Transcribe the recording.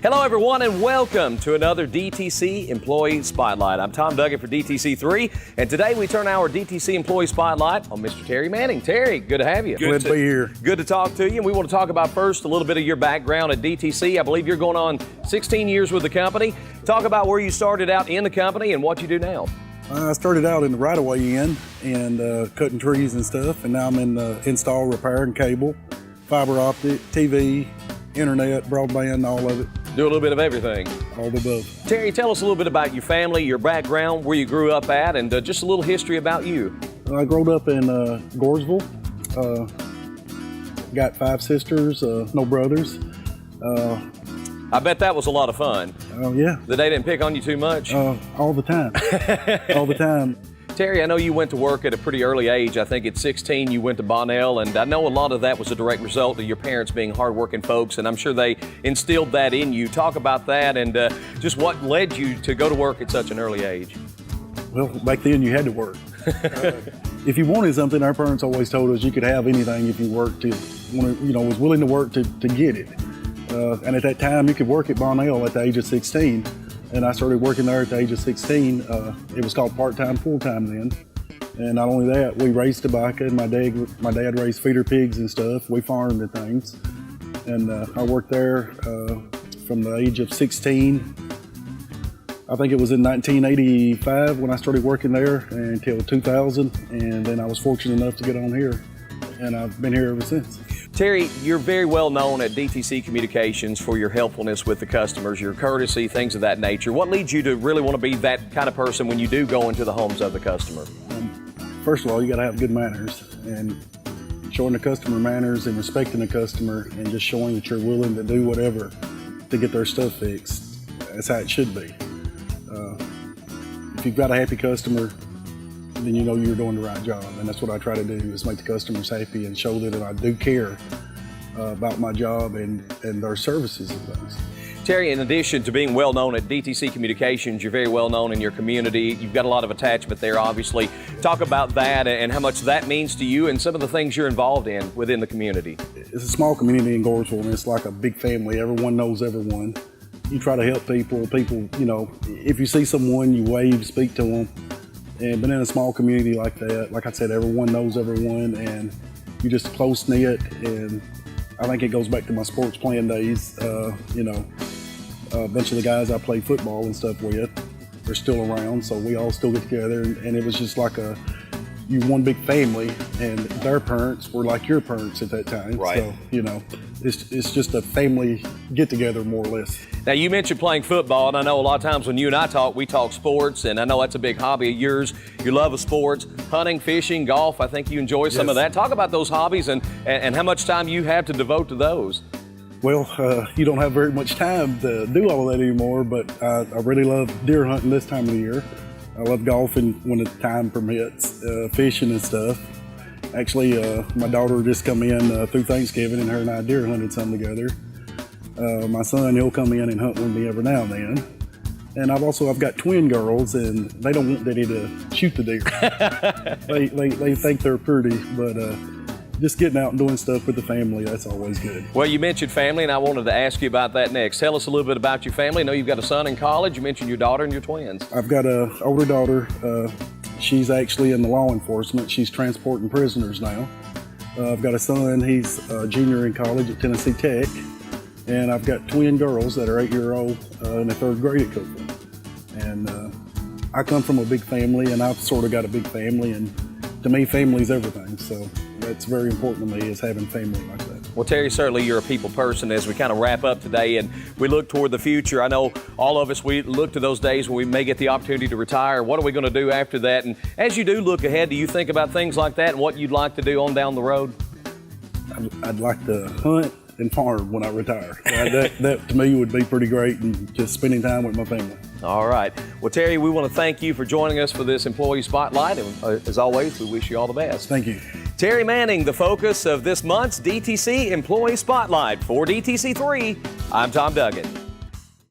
Hello, everyone, and welcome to another DTC Employee Spotlight. I'm Tom Duggan for DTC3, and today we turn our DTC Employee Spotlight on Mr. Terry Manning. Terry, good to have you. Good to be here. Good to talk to you, and we want to talk about first a little bit of your background at DTC. I believe you're going on 16 years with the company. Talk about where you started out in the company and what you do now. I started out in the right-of-way end and cutting trees and stuff, and now I'm in install, repair, and cable, fiber optic, TV, internet, broadband, all of it. Do a little bit of everything. All the above. Terry, tell us a little bit about your family, your background, where you grew up at, and just a little history about you. I grew up in Goresville. Got 5 sisters, no brothers. I bet that was a lot of fun. Oh, yeah. That they didn't pick on you too much? All the time. All the time. Terry, I know you went to work at a pretty early age. I think at 16 you went to Bonnell, and I know a lot of that was a direct result of your parents being hardworking folks, and I'm sure they instilled that in you. Talk about that and just what led you to go to work at such an early age. Well, back then you had to work. If you wanted something, our parents always told us you could have anything if you worked to, was willing to work to get it. And at that time, you could work at Bonnell at the age of 16. And I started working there at the age of 16. It was called part-time, full-time then. And not only that, we raised tobacco. My dad raised feeder pigs and stuff. We farmed and things. And I worked there from the age of 16. I think it was in 1985 when I started working there until 2000. And then I was fortunate enough to get on here. And I've been here ever since. Terry, you're very well known at DTC Communications for your helpfulness with the customers, your courtesy, things of that nature. What leads you to really want to be that kind of person when you do go into the homes of the customer? First of all, you got to have good manners, and showing the customer manners and respecting the customer and just showing that you're willing to do whatever to get their stuff fixed. That's how it should be. If you've got a happy customer, then you know you're doing the right job, and that's what I try to do, is make the customers happy and show that I do care about my job and their services and things. Terry, in addition to being well known at DTC Communications, you're very well known in your community. You've got a lot of attachment there, obviously. Talk about that and how much that means to you and some of the things you're involved in within the community. It's a small community in Goresville, and it's like a big family. Everyone knows everyone. You try to help people. People, if you see someone, you wave, speak to them. But in a small community like that, like I said, everyone knows everyone, and you're just close-knit, and I think it goes back to my sports playing days. A bunch of the guys I played football and stuff with are still around, so we all still get together, and it was just like you one big family, and their parents were like your parents at that time. Right. So, it's just a family get-together, more or less. Now, you mentioned playing football, and I know a lot of times when you and I talk, we talk sports, and I know that's a big hobby of yours. Your love of sports, hunting, fishing, golf, I think you enjoy some of that. Talk about those hobbies and how much time you have to devote to those. Well, you don't have very much time to do all of that anymore, but I really love deer hunting this time of the year. I love golfing when the time permits, fishing and stuff. Actually, my daughter just come in through Thanksgiving, and her and I deer hunted some together. My son, he'll come in and hunt with me every now and then. And I've got twin girls, and they don't want Daddy to shoot the deer. they think they're pretty, but just getting out and doing stuff with the family, that's always good. Well, you mentioned family, and I wanted to ask you about that next. Tell us a little bit about your family. I know you've got a son in college. You mentioned your daughter and your twins. I've got an older daughter. She's actually in the law enforcement. She's transporting prisoners now. I've got a son. He's a junior in college at Tennessee Tech. And I've got twin girls that are 8-year-old in the 3rd grade at Cookville. And I come from a big family, and I've sort of got a big family, and to me, family's everything. So that's very important to me, is having family like that. Well, Terry, certainly you're a people person. As we kind of wrap up today and we look toward the future, I know all of us, we look to those days when we may get the opportunity to retire. What are we going to do after that? And as you do look ahead, do you think about things like that and what you'd like to do on down the road? I'd like to hunt and farm when I retire. That to me would be pretty great, and just spending time with my family. All right. Well, Terry, we want to thank you for joining us for this Employee Spotlight. And as always, we wish you all the best. Thank you. Terry Manning, the focus of this month's DTC Employee Spotlight. For DTC3, I'm Tom Duggan.